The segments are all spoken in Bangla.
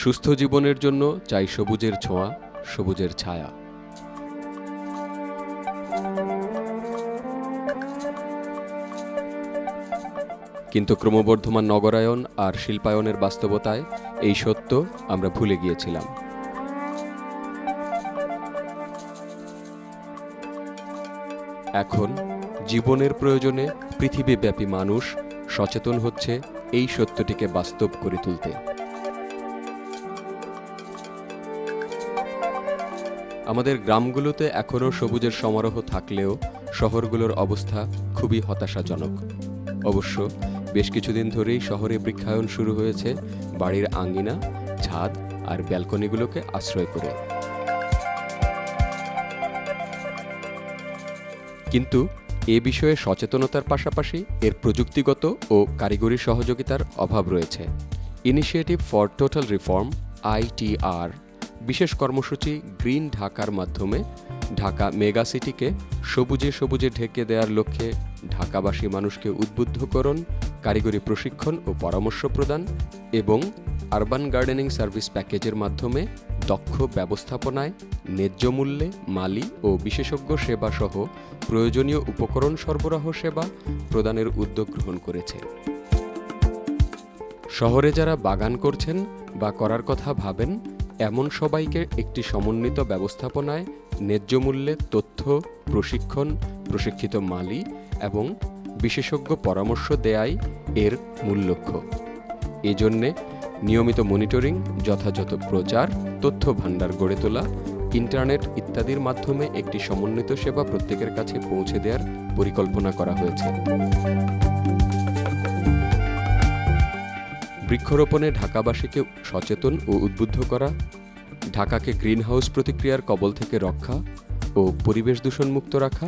সুস্থ জীবনের জন্য চাই সবুজের ছোঁয়া, সবুজের ছায়া। কিন্তু ক্রমবর্ধমান নগরায়ন আর শিল্পায়নের বাস্তবতায় এই সত্য আমরা ভুলে গিয়েছিলাম। এখন জীবনের প্রয়োজনে পৃথিবীব্যাপী মানুষ সচেতন হচ্ছে এই সত্যটিকে বাস্তব করে তুলতে। আমাদের গ্রামগুলোতে এখনও সবুজের সমারোহ থাকলেও শহরগুলোর অবস্থা খুবই হতাশাজনক। অবশ্য বেশ কিছুদিন ধরেই শহরে বৃক্ষায়ন শুরু হয়েছে বাড়ির আঙ্গিনা, ছাদ আর ব্যালকনিগুলোকে আশ্রয় করে। কিন্তু এ বিষয়ে সচেতনতার পাশাপাশি এর প্রযুক্তিগত ও কারিগরি সহযোগিতার অভাব রয়েছে। Initiative for total reform ITR বিশেষ কর্মসূচি গ্রিন ঢাকার মাধ্যমে ঢাকা মেগা সিটিকে সবুজে সবুজে ঢেকে দেওয়ার লক্ষ্যে ঢাকাবাসী মানুষকে উদ্বুদ্ধকরণ, কারিগরি প্রশিক্ষণ ও পরামর্শ প্রদান এবং আরবান গার্ডেনিং সার্ভিস প্যাকেজের মাধ্যমে দক্ষ ব্যবস্থাপনায় ন্যায্য মূল্যে মালি ও বিশেষজ্ঞ সেবা সহ প্রয়োজনীয় উপকরণ সরবরাহ সেবা প্রদানের উদ্যোগ গ্রহণ করেছে। শহরে যারা বাগান করছেন বা করার কথা ভাবেন এমন সবাইকে একটি সমন্বিত ব্যবস্থাপনায় ন্যায্য মূল্যে তথ্য, প্রশিক্ষণ, প্রশিক্ষিত মালি এবং বিশেষজ্ঞ পরামর্শ দেয়াই এর মূল লক্ষ্য। এজন্যে নিয়মিত মনিটরিং, যথাযথ প্রচার, তথ্য ভাণ্ডার গড়ে তোলা, ইন্টারনেট ইত্যাদির মাধ্যমে একটি সমন্বিত সেবা প্রত্যেকের কাছে পৌঁছে দেওয়ার পরিকল্পনা করা হয়েছে। বৃক্ষরোপণে ঢাকাবাসীকে সচেতন ও উদ্বুদ্ধ করা, ঢাকাকে গ্রিনহাউস প্রতিক্রিয়ার কবল থেকে রক্ষা ও পরিবেশ দূষণমুক্ত রাখা,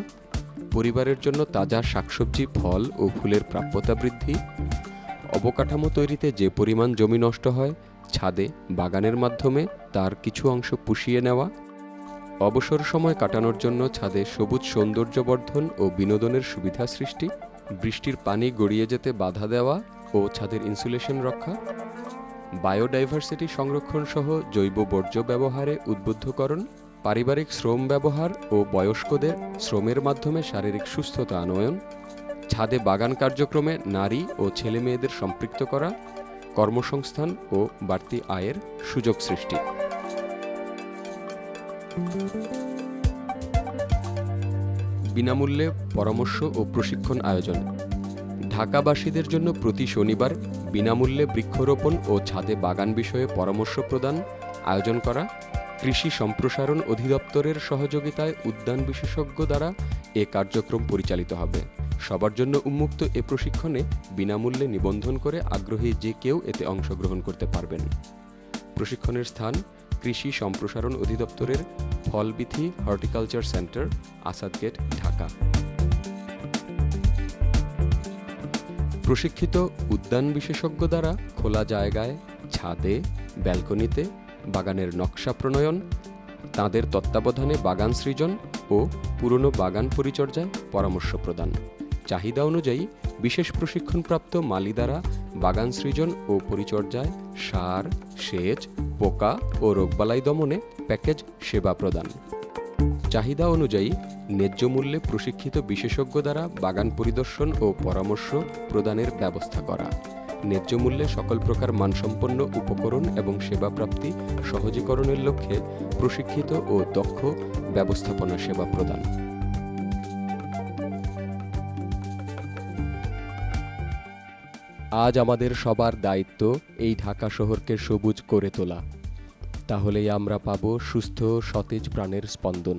পরিবারের জন্য তাজা শাকসবজি, ফল ও ফুলের প্রাপ্যতা বৃদ্ধি, অবকাঠামো তৈরিতে যে পরিমাণ জমি নষ্ট হয় ছাদে বাগানের মাধ্যমে তার কিছু অংশ পুষিয়ে নেওয়া, অবসর সময় কাটানোর জন্য ছাদে সবুজ সৌন্দর্যবর্ধন ও বিনোদনের সুবিধা সৃষ্টি, বৃষ্টির পানি গড়িয়ে যেতে বাধা দেওয়া ও ছাদের ইনসুলেশন রক্ষা, বায়োডাইভার্সিটি সংরক্ষণ সহ জৈব বর্জ্য ব্যবহারে উদ্বুদ্ধকরণ, পারিবারিক শ্রম ব্যবহার ও বয়স্কদের শ্রমের মাধ্যমে শারীরিক সুস্থতা আনয়ন, ছাদে বাগান কার্যক্রমে নারী ও ছেলে মেয়েদের সম্পৃক্ত করা, কর্মসংস্থান ও বাড়তি আয়ের সুযোগ সৃষ্টি। বিনামূল্যে পরামর্শ ও প্রশিক্ষণ আয়োজন। ঢাকাবাসীদের জন্য প্রতি শনিবার বিনামূল্যে বৃক্ষরোপণ ও ছাদে বাগান বিষয়ে পরামর্শ প্রদান আয়োজন করা, কৃষি সম্প্রসারণ অধিদপ্তরের সহযোগিতায় উদ্যান বিশেষজ্ঞ দ্বারা এ কার্যক্রম পরিচালিত হবে। সবার জন্য উন্মুক্ত এ প্রশিক্ষণে বিনামূল্যে নিবন্ধন করে আগ্রহী যে কেউ এতে অংশগ্রহণ করতে পারবেন। প্রশিক্ষণের স্থান কৃষি সম্প্রসারণ অধিদপ্তরের ফলবিথি horticulture centre, Asad gate, Dhaka. প্রশিক্ষিত উদ্যান বিশেষজ্ঞ দ্বারা খোলা জায়গায়, ছাদে, ব্যালকনিতে বাগানের নকশা প্রণয়ন, তাঁদের তত্ত্বাবধানে বাগান সৃজন ও পুরনো বাগান পরিচর্যায় পরামর্শ প্রদান। চাহিদা অনুযায়ী বিশেষ প্রশিক্ষণপ্রাপ্ত মালি দ্বারা বাগান সৃজন ও পরিচর্যায় সার, সেচ, পোকা ও রোগবালাই দমনে প্যাকেজ সেবা প্রদান। চাহিদা অনুযায়ী ন্যায্য মূল্যে প্রশিক্ষিত বিশেষজ্ঞ দ্বারা বাগান পরিদর্শন ও পরামর্শ প্রদানের ব্যবস্থা করা। ন্যায্য মূল্যে সকল প্রকার মানসম্পন্ন উপকরণ এবং সেবা প্রাপ্তি সহজীকরণের লক্ষ্যে প্রশিক্ষিত ও দক্ষ ব্যবস্থাপনা সেবা প্রদান। আজ আমাদের সবার দায়িত্ব এই ঢাকা শহরকে সবুজ করে তোলা। তাহলেই আমরা পাব সুস্থ, সতেজ প্রাণের স্পন্দন।